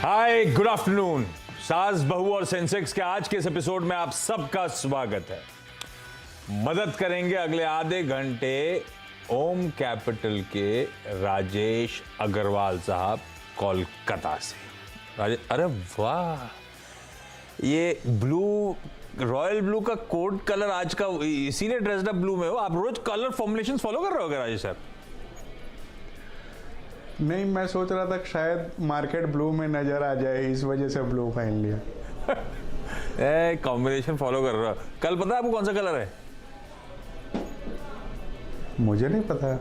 हाय, good afternoon. सास, बहू और सेंसेक्स के आज के इस एपिसोड में आप सबका स्वागत है। मदद करेंगे अगले आधे घंटे ओम कैपिटल के राजेश अग्रवाल साहब कोलकाता से। अरे वाह, ये ब्लू, रॉयल ब्लू का कोट कलर आज का, इसीलिए ड्रेस्ड अप ब्लू में हो आप। रोज कलर फॉर्मुलेशंस फॉलो कर रहे हो राजेश सर? नहीं, मैं सोच रहा था कि शायद मार्केट ब्लू में नजर आ जाए, इस वजह से ब्लू पहन लिया। कॉम्बिनेशन फॉलो कर रहा हो। कल पता है आपको कौन सा कलर है? मुझे नहीं पता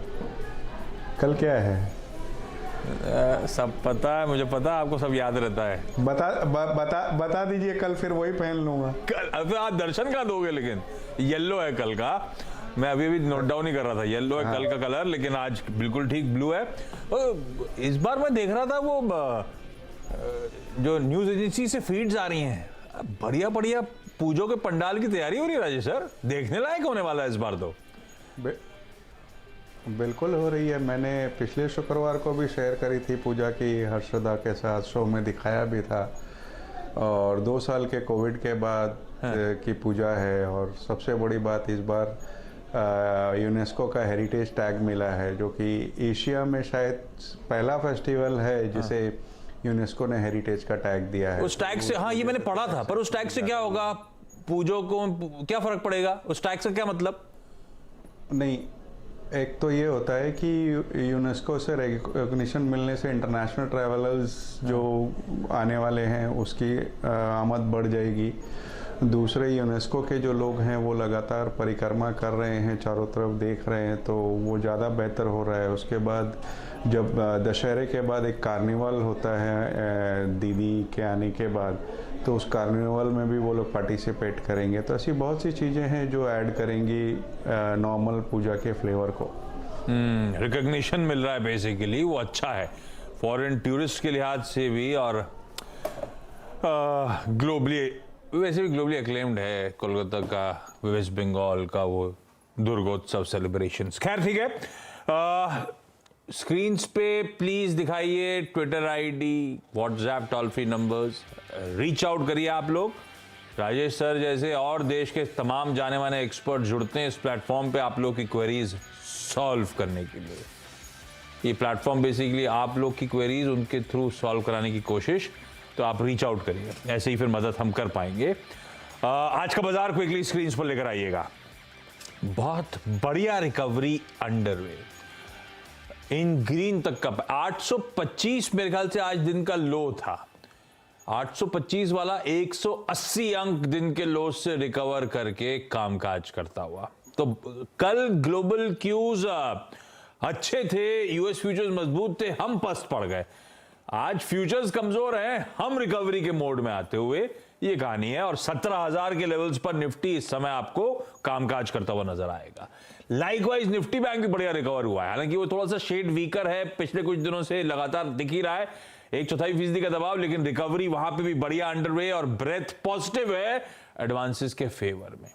कल क्या है। सब पता है, मुझे पता है, आपको सब याद रहता है। बता दीजिए, कल फिर वही पहन लूंगा। कल अब आप दर्शन कहाँ दोगे? लेकिन येलो है कल का, मैं अभी नोट डाउन ही कर रहा था। येलो है कल का कलर, लेकिन आज बिल्कुल ठीक ब्लू है। इस बार मैं देख रहा था वो जो न्यूज एजेंसी से फीड्स आ रही हैं, बढ़िया बढ़िया पूजों के पंडाल की तैयारी हो रही है राजेश सर। देखने लायक होने वाला है इस बार तो। बिल्कुल हो रही है। मैंने पिछले शुक्रवार को भी शेयर करी थी पूजा की, हर्षदा के साथ शो में दिखाया भी था। और 2 साल के कोविड के बाद की पूजा है। और सबसे बड़ी बात, इस बार यूनेस्को का हेरिटेज टैग मिला है, जो कि एशिया में शायद पहला फेस्टिवल है जिसे यूनेस्को ने हेरिटेज का टैग दिया है। उस टैग से, हाँ ये मैंने पढ़ा था, पर उस टैग से क्या होगा? पूजों को क्या फर्क पड़ेगा? उस टैग से क्या मतलब? नहीं, एक तो ये होता है कि यूनेस्को से रिकॉग्निशन मिलने से इंटरनेशनल ट्रैवलर्स जो आने वाले हैं उसकी आमद बढ़ जाएगी। दूसरे, यूनेस्को के जो लोग हैं वो लगातार परिक्रमा कर रहे हैं, चारों तरफ देख रहे हैं, तो वो ज़्यादा बेहतर हो रहा है। उसके बाद जब दशहरे के बाद एक कार्निवल होता है दीदी के आने के बाद, तो उस कार्निवल में भी वो लोग पार्टिसिपेट करेंगे। तो ऐसी बहुत सी चीज़ें हैं जो ऐड करेंगी नॉर्मल पूजा के फ्लेवर को। रिकॉग्निशन मिल रहा है बेसिकली, वो अच्छा है फॉरेन टूरिस्ट के लिहाज से भी, और ग्लोबली, वैसे भी ग्लोबली अक्लेम्ड है कोलकाता का, वेस्ट बंगाल का वो दुर्गोत्सव सेलिब्रेशंस। खैर ठीक है, स्क्रीन्स पे प्लीज दिखाइए Twitter ID, WhatsApp toll free numbers, reach out करिए आप लोग। राजेश सर जैसे और देश के तमाम जाने माने एक्सपर्ट जुड़ते हैं इस प्लेटफॉर्म पे आप लोग की क्वेरीज सॉल्व करने के लिए। ये प्लेटफॉर्म बेसिकली आप लोग की क्वेरीज उनके थ्रू सॉल्व कराने की कोशिश, तो आप रीच आउट करिए, ऐसे ही फिर मदद हम कर पाएंगे। आज का बाजार क्विकली स्क्रीन पर लेकर आइएगा। बहुत बढ़िया रिकवरी अंडरवे, इन ग्रीन तक का 825 मेरे ख्याल से आज दिन का लो था। 825 वाला 180 अंक दिन के लो से रिकवर करके कामकाज करता हुआ। तो कल ग्लोबल क्यूज अच्छे थे, यूएस फ्यूचर्स मजबूत थे, हम पस्त पड़ गए। आज फ्यूचर्स कमजोर हैं, हम रिकवरी के मोड में आते हुए, ये कहानी है। और 17,000 के लेवल्स पर निफ्टी इस समय आपको कामकाज करता हुआ नजर आएगा। लाइकवाइज निफ्टी बैंक भी बढ़िया रिकवर हुआ है, हालांकि वो थोड़ा सा शेड वीकर है, पिछले कुछ दिनों से लगातार दिख ही रहा है 1/4% का दबाव, लेकिन रिकवरी वहां पे भी बढ़िया अंडरवे और ब्रेथ पॉजिटिव है एडवांसेस के फेवर में।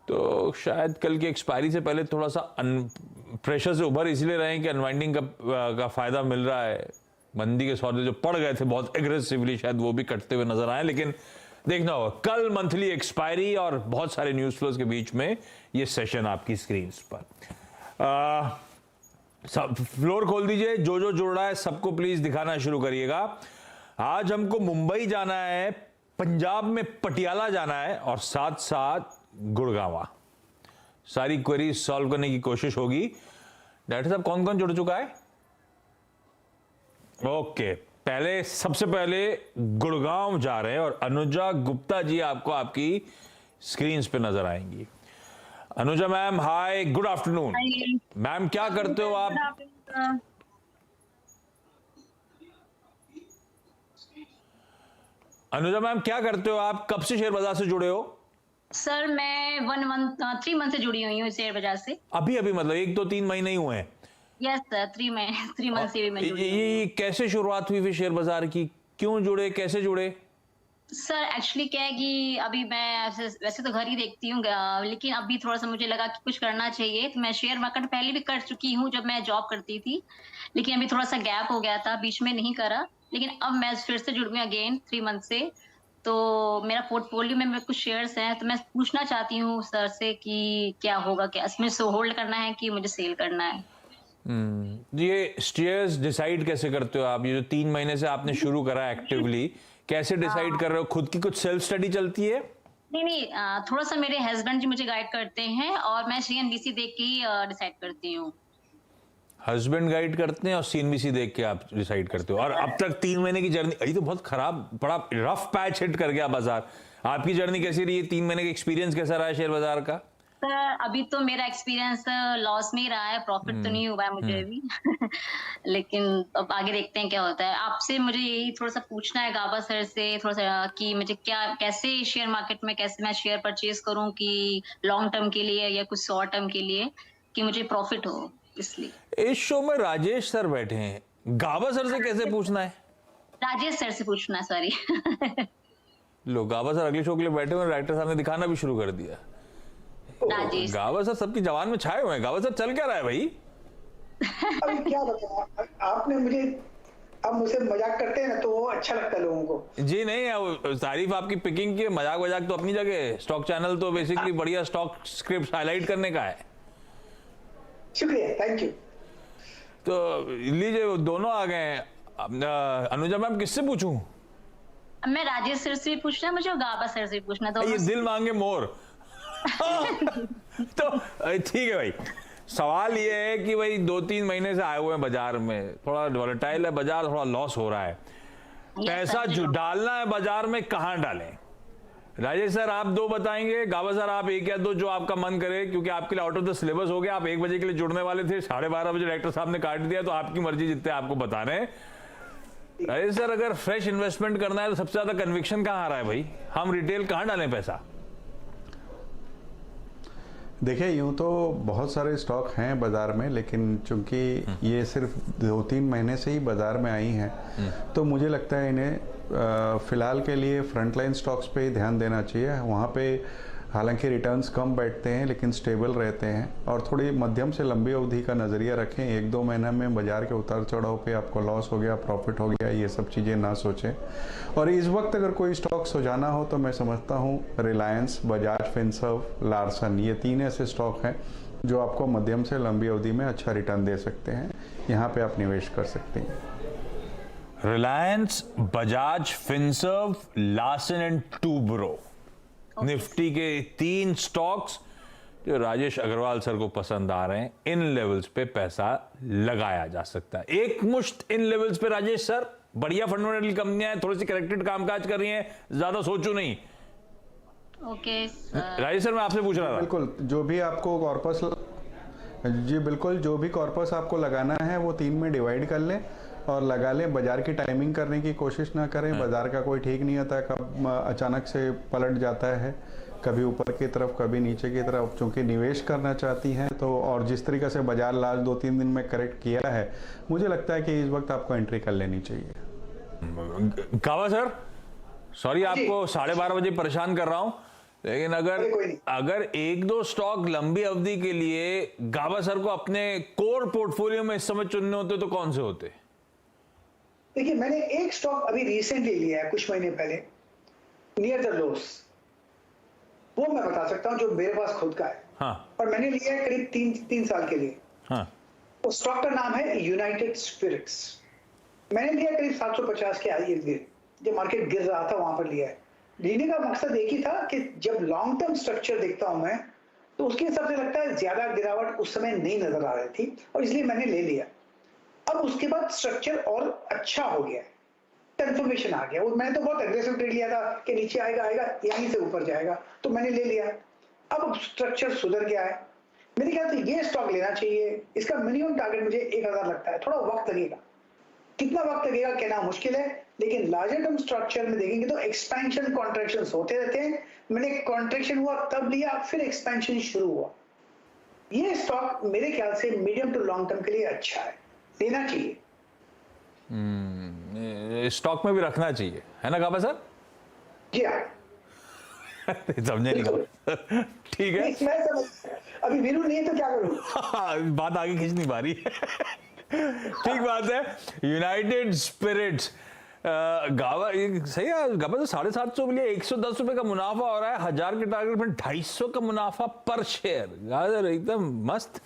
तो शायद कल की एक्सपायरी से पहले थोड़ा सा प्रेशर से उभर इसलिए रहे कि अनवाइंडिंग का फायदा मिल रहा है। मंदी के सौदे जो पड़ गए थे बहुत एग्रेसिवली, शायद वो भी कटते हुए नजर आए, लेकिन देखना होगा। कल मंथली एक्सपायरी और बहुत सारे न्यूज फ्लोज के बीच में ये सेशन आपकी स्क्रीन पर। सब फ्लोर खोल दीजिए, जो जो जुड़ रहा है सबको प्लीज दिखाना शुरू करिएगा। आज हमको मुंबई जाना है, पंजाब में पटियाला जाना है, और साथ साथ गुड़गांव। सारी क्वेरीज सॉल्व करने की कोशिश होगी। डॉक्टर साहब कौन कौन जुड़ चुका है? ओके, पहले सबसे पहले गुड़गांव जा रहे हैं और अनुजा गुप्ता जी आपको आपकी स्क्रीन पे नजर आएंगी। अनुजा मैम, हाय, गुड आफ्टरनून मैम। क्या करते हो आप? अनुजा मैम क्या करते हो आप? कब से शेयर बाजार से जुड़े हो? सर मैं 3 मंथ से जुड़ी हुई हूँ शेयर बाजार से। अभी अभी मतलब 1-2-3 महीने ही हुए हैं? यस सर, 3 मंथ से भी मैं जुड़ी। ये कैसे शुरुआत हुई फिर शेयर बाजार की? क्यों जुड़े, कैसे जुड़े? सर एक्चुअली क्या है कि अभी मैं वैसे तो घर ही देखती हूँ, लेकिन अभी थोड़ा सा मुझे लगा कि कुछ करना चाहिए, तो मैं शेयर मार्केट पहले भी कर चुकी हूँ जब मैं जॉब करती थी, लेकिन अभी थोड़ा सा गैप हो गया था, बीच में नहीं करा। लेकिन अब मैं फिर से जुड़ गई अगेन 3 मंथ से। तो मेरा पोर्टफोलियो में कुछ शेयर्स हैं, तो मैं पूछना चाहती हूँ सर से कि क्या होगा, क्या इसमें सो होल्ड करना है कि मुझे सेल करना है? ये शेयर्स डिसाइड कैसे करते हो आप? ये जो 3 महीने से आपने शुरू करा एक्टिवली, कैसे डिसाइड कर रहे हो? खुद की कुछ सेल्फ स्टडी चलती है? नहीं नहीं, थोड़ा सा मेरे हस्बैंड जी मुझे गाइड करते हैं और मैं सीएनबीसी देख के ही डिसाइड करती हूँ। हस्बैंड गाइड करते हैं और सीएनबीसी देख के आप डिसाइड करते हो। और अब तक 3 महीने की जर्नी, ये तो बहुत खराब, बड़ा रफ पैच हिट कर गया बाजार। आपकी जर्नी कैसी रही है? 3 महीने का एक्सपीरियंस कैसा रहा है शेयर बाजार का? सर अभी तो मेरा एक्सपीरियंस लॉस में ही रहा है, प्रॉफिट तो नहीं हुआ है मुझे अभी। लेकिन अब आगे देखते हैं क्या होता है। आपसे मुझे यही थोड़ा सा पूछना है गाबा सर से थोड़ा सा कि मुझे क्या, कैसे शेयर मार्केट में कैसे मैं शेयर परचेज करूं कि लॉन्ग टर्म के लिए या कुछ शॉर्ट टर्म के लिए कि मुझे प्रॉफिट हो, इसलिए। इस शो में राजेश सर बैठे हैं, गाबा सर से कैसे पूछना है? राजेश सर से पूछना है, सॉरी। लो, गाबा सर अगले शो के लिए बैठे हुए, राइटर साहब ने दिखाना भी शुरू कर दिया। राजेश गाबा सर सबकी जवान में छाए हुए हैं। गाबा सर चल क्या रहा है भाई? अभी क्या बताऊं, आपने मुझे, अब मुझसे मजाक करते हैं ना तो वो अच्छा लगता है लोगों को। जी नहीं, वो तारीफ आपकी पिकिंग की, मजाक वजाक तो अपनी जगह। स्टॉक चैनल तो बेसिकली बढ़िया स्टॉक स्क्रिप्ट हाईलाइट करने का है। शुक्रिया, थैंक यू। तो लीजिए, वो दोनों आ गए हैं। अनुजा मैम, किससे पूछूं? मैं राजेश सर से भी पूछना है मुझे और गाबा सर से भी पूछना है, ये दोनों से। दिल मांगे मोर। तो ठीक है भाई, सवाल ये है कि भाई 2-3 महीने से आए हुए हैं बाजार में, थोड़ा वॉलेटाइल है बाजार, थोड़ा लॉस हो रहा है, पैसा जो डालना है बाजार में कहां डालें? राजेश सर आप 2 बताएंगे, गाबा सर आप 1 या 2, जो आपका मन करे, क्योंकि आपके लिए आउट ऑफ द सिलेबस हो गया। आप 1 बजे के लिए जुड़ने वाले थे, 12:30 बजे डायरेक्टर साहब ने काट दिया, तो आपकी मर्जी, जितने आपको बता रहे हैं। राजेश सर, अगर फ्रेश इन्वेस्टमेंट करना है तो सबसे ज्यादा कन्विक्शन कहां आ रहा है भाई? हम रिटेल कहां डालें पैसा? देखिए, यूँ तो बहुत सारे स्टॉक हैं बाज़ार में, लेकिन चूंकि ये सिर्फ 2-3 महीने से ही बाज़ार में आई हैं, तो मुझे लगता है इन्हें फ़िलहाल के लिए फ्रंटलाइन स्टॉक्स पे ही ध्यान देना चाहिए। वहाँ पे हालांकि रिटर्न्स कम बैठते हैं लेकिन स्टेबल रहते हैं, और थोड़ी मध्यम से लंबी अवधि का नज़रिया रखें। 1-2 महीना में बाज़ार के उतार चढ़ाव पे आपको लॉस हो गया, प्रॉफिट हो गया, ये सब चीज़ें ना सोचें। और इस वक्त अगर कोई स्टॉक सुझाना हो तो मैं समझता हूँ रिलायंस, बजाज फिनसर्व, लार्सन, ये 3 ऐसे स्टॉक हैं जो आपको मध्यम से लंबी अवधि में अच्छा रिटर्न दे सकते हैं। यहाँ पे आप निवेश कर सकते हैं। Reliance, Bajaj Finserv, Larsen and Toubro, Nifty के 3 स्टॉक्स जो राजेश अग्रवाल सर को पसंद आ रहे हैं। इन लेवल्स पे पैसा लगाया जा सकता है, एक मुश्त इन लेवल्स पे। राजेश सर, बढ़िया फंडामेंटल कंपनियां हैं, थोड़ी सी करेक्टेड कामकाज कर रही हैं, ज्यादा सोचो नहीं। ओके राजेश सर, मैं आपसे पूछ रहा था। बिल्कुल, जो भी आपको कॉर्पस, जी बिल्कुल, जो भी कॉर्पस आपको लगाना है वो 3 में डिवाइड कर लें और लगा लें। बाजार की टाइमिंग करने की कोशिश ना करें, बाजार का कोई ठीक नहीं होता, कब अचानक से पलट जाता है, कभी ऊपर की तरफ कभी नीचे की तरफ। चूंकि निवेश करना चाहती हैं तो, और जिस तरीके से बाजार लास्ट 2-3 दिन में करेक्ट किया है, मुझे लगता है कि इस वक्त आपको एंट्री कर लेनी चाहिए। गाबा सर, सॉरी आपको 12:30 बजे परेशान कर रहा हूं, लेकिन अगर 1-2 स्टॉक लंबी अवधि के लिए गाबा सर को अपने कोर पोर्टफोलियो में इस समय चुनने होते तो कौन से होते? देखिए, मैंने एक स्टॉक अभी रिसेंटली लिया है, कुछ महीने पहले, नियर द लोस, वो मैं बता सकता हूं, जो मेरे पास खुद का है। हाँ। और मैंने लिया है करीब 3 साल के लिए। हाँ। उस स्टॉक का नाम है यूनाइटेड स्पिरिट्स। मैंने लिया करीब 750 के आईएसडी, जब मार्केट गिर रहा था वहां पर लिया है। लेने का मकसद एक ही था कि जब लॉन्ग टर्म स्ट्रक्चर देखता हूं मैं, तो उसके हिसाब से लगता है ज्यादा गिरावट उस समय नहीं नजर आ रही थी, और इसलिए मैंने ले लिया। अब उसके बाद स्ट्रक्चर और अच्छा हो गया, कंफर्मेशन आ गया। वो मैंने तो बहुत एग्रेसिव ट्रेड लिया था कि नीचे आएगा यहीं से ऊपर जाएगा, तो मैंने ले लिया। अब स्ट्रक्चर सुधर गया है, मेरे ख्याल से ये स्टॉक लेना चाहिए। इसका मिनिमम टारगेट मुझे 1000 लगता है। थोड़ा वक्त लगेगा, कितना वक्त लगेगा कहना मुश्किल है, लेकिन लार्जर टर्म स्ट्रक्चर में देखेंगे तो एक्सपेंशन कॉन्ट्रैक्शन होते रहते हैं। मैंने कॉन्ट्रैक्शन हुआ तब लिया, फिर एक्सपेंशन शुरू हुआ। ये स्टॉक मेरे ख्याल से मीडियम टू लॉन्ग टर्म के लिए अच्छा है, लेना चाहिए। स्टॉक में भी रखना चाहिए, है ना गाबा सर? जी हाँ। समझे नहीं कहा। ठीक है। मैं समझ, अभी वीरू नहीं है तो क्या करूं? बात आगे खींच नहीं पा रही ठीक बात है। यूनाइटेड स्पिरिट्स गावा सही है, गावा तो 750 मिलिए 110 रुपए का मुनाफा हो रहा है, 1000 के टारगेट में 250 का मुनाफा पर शेयर। गाजर एकदम मस्त।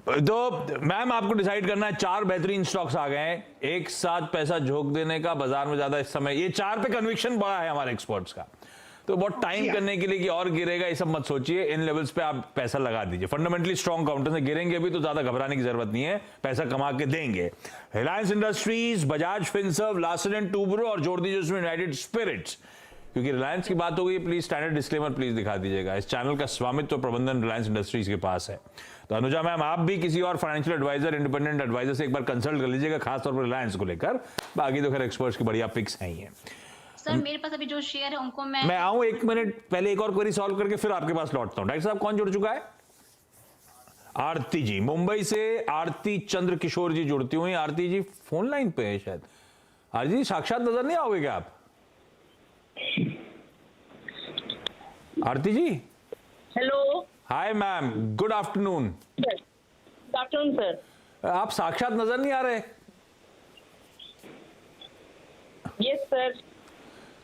तो मैम आपको डिसाइड करना है, 4 बेहतरीन स्टॉक्स आ गए हैं, एक साथ पैसा झोंक देने का बाजार में ज्यादा इस समय, ये 4 पे कन्विक्शन बड़ा है हमारे एक्सपर्ट्स का, तो बहुत टाइम करने के लिए कि और गिरेगा ये सब मत सोचिए, इन लेवल्स पे आप पैसा लगा दीजिए। फंडामेंटली स्ट्रॉन्ग काउंटर से गिरेंगे भी तो ज्यादा घबराने की जरूरत नहीं है, पैसा कमा के देंगे। Reliance industries, Bajaj Finserv, Larsen and Toubro और जोड़ दीजिए उसमें यूनाइटेड स्पिरिट्स। क्योंकि रिलायंस की बात हो गई, प्लीज स्टैंडर्ड डिस्क्लेमर प्लीज दिखा दीजिएगा, इस चैनल का स्वामित्व प्रबंधन रिलायंस इंडस्ट्रीज के पास है। तो अनुजा मैम आप भी किसी और फाइनेंशियल एडवाइजर, इंडिपेंडेंट एडवाइजर से एक बार कंसल्ट कर लीजिएगा, खासतौर पर रिलायंस को लेकर। बाकी तो खैर एक्सपर्ट्स की बढ़िया पिक्स हैं ही है। सर मेरे पास अभी जो शेयर है उनको मैं आऊं 1 मिनट पहले, एक और क्वेरी सॉल्व करके फिर आपके पास लौटता हूं। डॉक्टर साहब कौन जुड़ चुका है? आरती जी मुंबई से, आरती चंद्र किशोर जी जुड़ती हुई। आरती जी फोन लाइन पे है शायद। आरती जी साक्षात नजर नहीं आओगे क्या आप? Aarti ji hello. Hi ma'am, good afternoon. Good afternoon sir. आप साक्षात नजर नहीं आ रहे? Yes sir.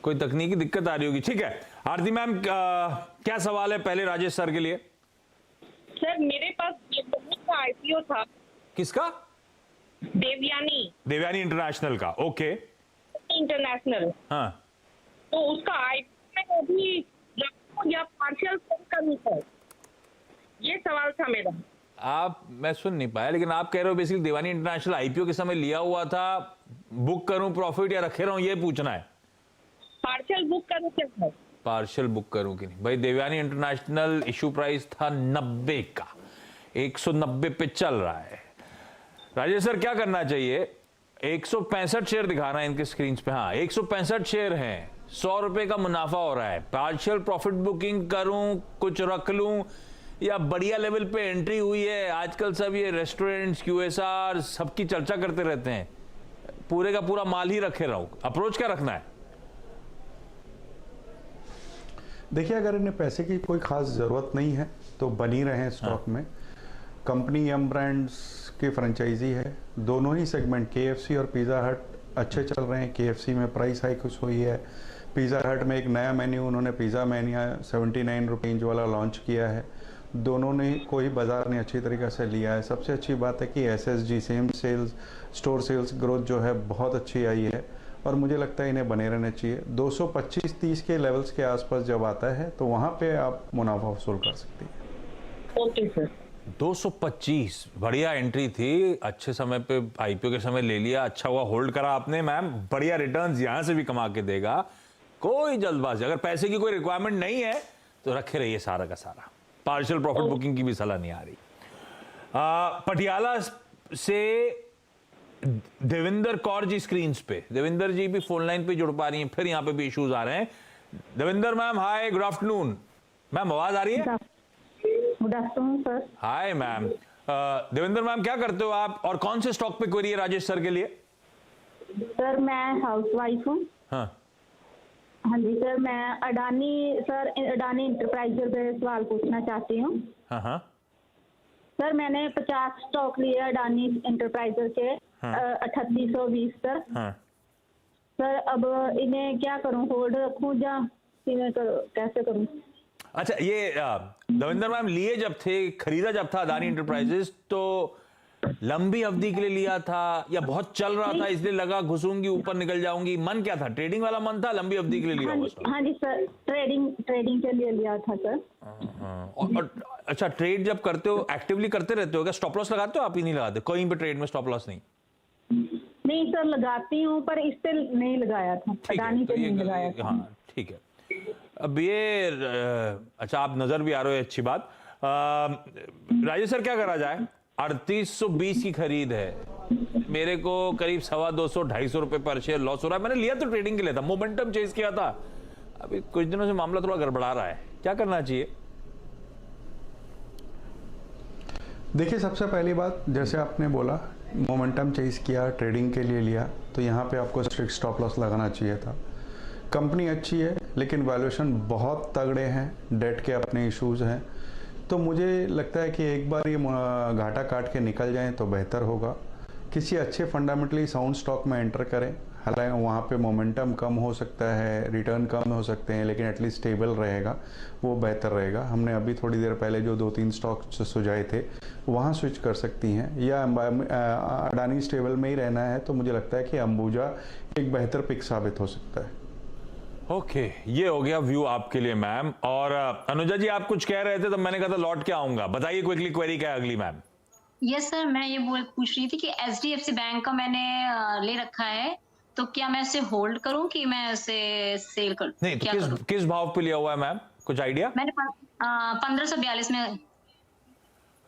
कोई तकनीकी दिक्कत आ रही होगी, ठीक है। आरती मैम क्या सवाल है पहले राजेश सर के लिए? सर मेरे पास देवयानी का आईपीओ था। किसका? देवयानी। देवयानी इंटरनेशनल का, ओके। इंटरनेशनल। हाँ तो उसका आईपीओ में अभी या पार्शियल सेल करनी है, ये सवाल था मेरा। मैं सुन नहीं पाया, लेकिन आप कह रहे हो बेसिकली देवानी इंटरनेशनल आईपीओ के समय लिया हुआ था, बुक करूं प्रॉफिट या रखे रहूं, ये पूछना है। पार्शियल बुक करूं क्या? पार्शियल बुक करूं कि नहीं? भाई देवयानी इंटरनेशनल इशू प्राइस था 90 का, 190 पे चल रहा है। राजेश सर क्या करना चाहिए? 165 शेयर दिखा रहा है इनके स्क्रीन पे। हाँ 165 शेयर हैं, 100 रुपए का मुनाफा हो रहा है। पार्शियल प्रॉफिट बुकिंग करूं, कुछ रख लूं, या बढ़िया लेवल पे एंट्री हुई है? आजकल सब ये रेस्टोरेंट्स, क्यूएसआर सबकी चर्चा करते रहते हैं, पूरे का पूरा माल ही रखे रहूं, अप्रोच क्या रखना है? देखिए अगर इन्हें पैसे की कोई खास ज़रूरत नहीं है तो बनी रहे स्टॉक में। कंपनी यम ब्रांड्स की फ्रेंचाइजी है, दोनों ही सेगमेंट केएफसी और पिज़्ज़ा हट अच्छे चल रहे हैं। केएफसी में प्राइस हाइक हुई है, पिज़्ज़ा हट में एक नया मेन्यू उन्होंने पिज़्ज़ा मैनिया 79 रुपीज़ वाला लॉन्च किया है। दोनों ने कोई बाजार ने अच्छी तरीके से लिया है। सबसे अच्छी बात है कि SSG same sales store sales growth जो है बहुत अच्छी आई है और मुझे लगता है इन्हें बने रहने चाहिए। 225-30 के लेवल्स के आसपास जब आता है तो वहां पे आप मुनाफा वसूल कर सकती हैं। Okay sir. 225 बढ़िया एंट्री थी, अच्छे समय पे आईपीओ के समय ले लिया, अच्छा हुआ होल्ड करा आपने मैम। बढ़िया रिटर्न्स यहां से भी कमा के देगा, कोई जल्दबाजी, अगर पैसे की कोई रिक्वायरमेंट नहीं है तो रखे रहिए सारा का सारा। पार्शियल प्रॉफिट बुकिंग की भी सलाह नहीं आ रही। पटियाला से देविंदर कौर जी स्क्रीन पे, देविंदर जी भी फोन लाइन पे जुड़ पा रही हैं, फिर यहाँ पे भी इश्यूज आ रहे हैं। Devinder ma'am hi, good afternoon. Ma'am आवाज आ रही है? Good afternoon sir. Hi ma'am. Devinder ma'am क्या करते हो आप और कौन से स्टॉक पे क्वेरी है राजेश सर के लिए? सर मैं हाउसवाइफ हूँ। हाँ हाँ जी सर, मैं अडानी इंटरप्राइजेज पे सवाल पूछना चाहती हूँ। हाँ हाँ सर मैंने 50 स्टॉक लिए अडानी इंटरप्राइजेज के 3820 सर। हाँ सर अब इन्हें क्या करूँ, होल्ड रखूँ या कैसे करूँ? अच्छा ये देविंदर मैम लिए जब थे, खरीदा जब था अडानी इंटरप्राइजेस, तो लंबी अवधि के लिए लिया था या बहुत चल रहा था इसलिए लगा घुसूंगी ऊपर निकल जाऊंगी? मन क्या था, ट्रेडिंग वाला मन था, लंबी अवधि के लिए लिया हुआ स्टॉक? हाँ जी सर, ट्रेडिंग के लिए लिया था सर। और अच्छा ट्रेड जब करते हो एक्टिवली करते रहते हो क्या? स्टॉप लॉस लगाते हो आप? ही नहीं लगाते कोई भी ट्रेड में स्टॉप लॉस? नहीं सर लगाती हूँ, पर इस पे नहीं लगाया था, अडानी पे नहीं लगाया था। हाँ ठीक है। अब ये अच्छा आप नजर भी आ रहे हो, अच्छी बात। राजेश सर क्या करा जाए? 3820 की खरीद है, मेरे को करीब 250-250 रुपए पर शेयर लॉस हो रहा है। मैंने लिया तो ट्रेडिंग के लिए था, मोमेंटम चेज किया था, अभी कुछ दिनों से मामला थोड़ा गड़बड़ा रहा है, क्या करना चाहिए? देखिए सबसे पहली बात, जैसे आपने बोला मोमेंटम चेज किया, ट्रेडिंग के लिए लिया, तो यहाँ पे आपको स्ट्रिक्ट स्टॉप लॉस लगाना चाहिए था। कंपनी अच्छी है, लेकिन वैल्यूएशन बहुत तगड़े हैं, डेट के अपने इश्यूज हैं। तो मुझे लगता है कि एक बार ये घाटा काट के निकल जाएं तो बेहतर होगा। किसी अच्छे फंडामेंटली साउंड स्टॉक में एंटर करें। हालांकि वहाँ पे मोमेंटम कम हो सकता है, रिटर्न कम हो सकते हैं, लेकिन एटलीस्ट स्टेबल रहेगा, वो बेहतर रहेगा। हमने अभी थोड़ी देर पहले जो 2-3 स्टॉक सुझाए थे वहाँ स्विच कर सकती हैं, या अडानी स्टेबल में ही रहना है तो मुझे लगता है कि अंबुजा एक बेहतर पिक साबित हो सकता है। ओके, ये हो गया व्यू आपके लिए मैम। और अनुजा जी आप कुछ कह रहे थे तो मैंने कहा था लौट के आऊंगा, बताइए क्विकली क्वेरी क्या है अगली मैम। यस सर, मैं ये पूछ रही थी कि एचडीएफसी बैंक का मैंने ले रखा है, तो क्या मैं उसे होल्ड करूं कि मैं उसे सेल करूं? नहीं तो क्या करूं? किस भाव पे लिया हुआ है मैम, कुछ आइडिया? मैंने 1542 में।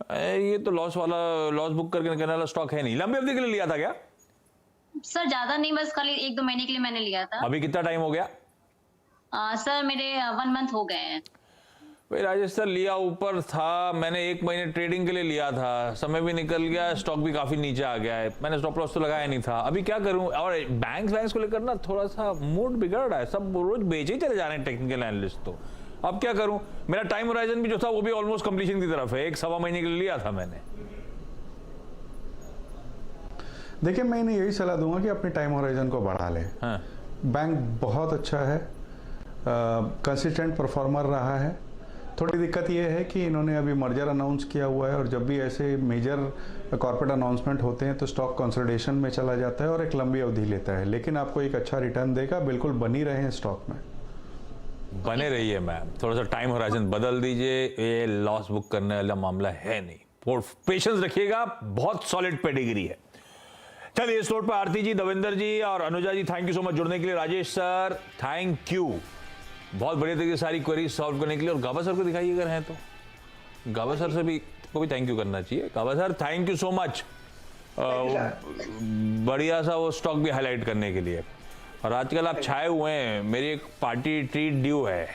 ये तो लॉस बुक करके निकलने वाला स्टॉक है नहीं। लंबी अवधि के लिए लिया था क्या? सर ज्यादा नहीं, बस खाली 1-2 महीने के लिए मैंने लिया था। अभी कितना टाइम हो गया? सर मेरे 1 मंथ हो गए हैं। भाई राजेश सर, लिया ऊपर था, मैंने 1 महीने ट्रेडिंग के लिए लिया था, समय भी निकल गया, स्टॉक भी काफी नीचे आ गया है, मैंने स्टॉप लॉस तो लगाया नहीं था। अभी क्या करूं? और बैंक्स को लेकर ना थोड़ा सा मूड बिगड़ रहा है, सब रोज बेचे ही चले जा रहे हैं टेक्निकल एनालिस्ट। तो अब क्या करूं? मेरा टाइम होराइजन भी जो था वो भी ऑलमोस्ट कंप्लीशन की तरफ है, 1-1.25 महीने के लिए लिया था मैंने। देखिए, मैं इन्हें यही सलाह दूंगा कि अपने टाइम होराइजन को बढ़ा लें। हाँ। बैंक बहुत अच्छा है, कंसिस्टेंट परफॉर्मर रहा है। थोड़ी दिक्कत यह है कि इन्होंने अभी मर्जर अनाउंस किया हुआ है, और जब भी ऐसे मेजर कॉर्पोरेट अनाउंसमेंट होते हैं तो स्टॉक कंसोलिडेशन में चला जाता है और एक लंबी अवधि लेता है, लेकिन आपको एक अच्छा रिटर्न देगा। बिल्कुल बनी रहे स्टॉक में, बने रहिए मैम, थोड़ा सा टाइम होराइजन बदल दीजिए, ये लॉस बुक करने वाला मामला है नहीं, पेशेंस रखिएगा, बहुत सॉलिड पेडिग्री है। चलिए इस नोट पर आरती जी, दविंदर जी और अनुजा जी थैंक यू सो मच जुड़ने के लिए। राजेश सर थैंक यू, बहुत बढ़िया तरीके से सारी क्वेरीज सॉल्व करने के लिए। और गाबा सर को दिखाइए अगर हैं तो, गाबा सर से भी को भी थैंक यू करना चाहिए। Gaba sir thank you so much, बढ़िया सा वो स्टॉक भी हाईलाइट करने के लिए। और आजकल आप छाए हुए हैं, मेरी एक पार्टी ट्रीट ड्यू है।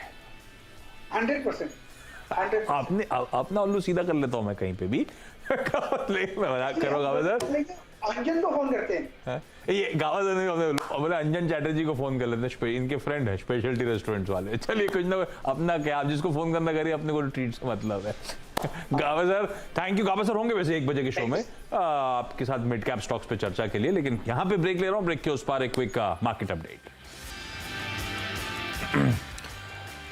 100%। आपने अपना उल्लू सीधा कर लेता हूं मैं कहीं पे भी लेकिन मैं मजाक कर रहा हूँ गावा सर। अंजन को फोन करते हैं, ये गावा सर नहीं, अंजन चैटर्जी को फोन कर लेते हैं, इनके फ्रेंड है स्पेशलिटी रेस्टोरेंट्स वाले। चलिए कुछ ना अपना क्या, आप जिसको फोन करना करिए, अपने को ट्रीट से मतलब है। गावा सर थैंक यू। गावा सर होंगे वैसे 1 बजे के शो में आपके साथ मिड कैप स्टॉक्स पे चर्चा के लिए, लेकिन यहां पे ब्रेक ले रहा हूं, ब्रेक के उस पार एक क्विक मार्केट अपडेट।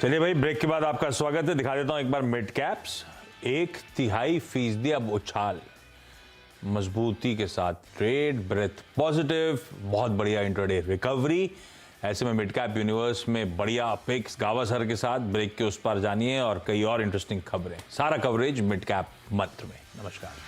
चलिए भाई, ब्रेक के बाद आपका स्वागत है। दिखा देता हूं एक बार मिड कैप्स, 1/3% अब उछाल, मजबूती के साथ ट्रेड, ब्रेथ पॉजिटिव, बहुत बढ़िया इंट्राडे रिकवरी। ऐसे में मिड कैप यूनिवर्स में बढ़िया पिक्स गावा सर के साथ ब्रेक के उस पार जानिए, और कई और इंटरेस्टिंग खबरें, सारा कवरेज मिड कैप मंत्र में। नमस्कार।